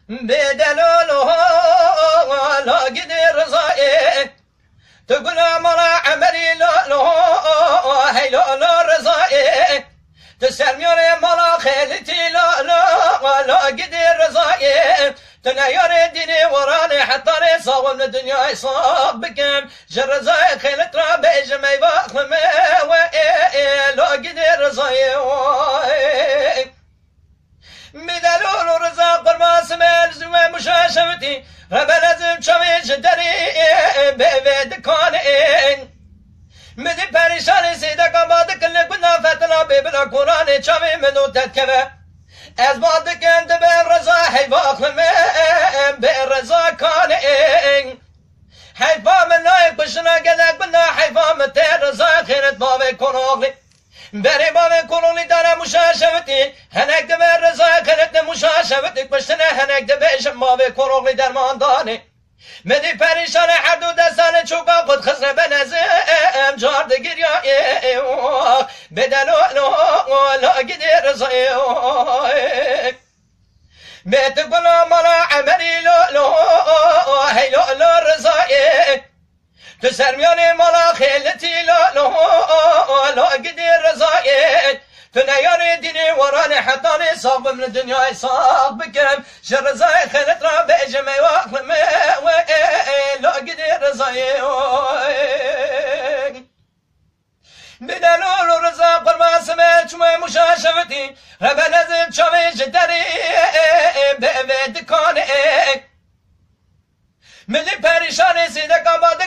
بدلولو لا قدر رضائي تقول مرا عمري لولو هي لولو رضائي تسلميوني مرا خيلتي لولو لا قدر رضائي تناير ديني وراني حطاني صاوم من الدنيا يصاب بكم جرزاي خيلت رابي جمعي باخمي لا قدر رضائي بدلول ورزاق الماسمال زوي مشاشفتي ربلزم شوي جدري بيد كونين مدي پریشانی سیده کماد کل گنا فتنا ببلا قرآن چاوی منو تکبه از بعد کند به رضا حیواق من به رضا کانین حیفا من نای کشنا گلک بنا حیفا من تیر رضا خیرت باوی کنوغلی بری باوی کنوغلی داره مشاشفتی هنک دبه رضا خیرت مشاشفتی کشتنه هنک دبه شماوی کنوغلی درمان دانی مدی پریشان هر دو دستان چوکا خود خسره بنزم جارد گریایی بدلو لا قدر رضایی بیت گلا مالا عمری لولو هی لولو رضایی تو سرمیانی مالا خیلتی لولو لا قدر رضایی تو نیاری دینی ورانی حتانی صاحب من دنیای صاحب بکم شر رضای خیلت را به جمعی واقع لا قدر رضایی بدلول و رضا قربان سمه چوه مشاشفتی رب نزم چوه جدری به دکانه ملی پریشانی سیده کاماده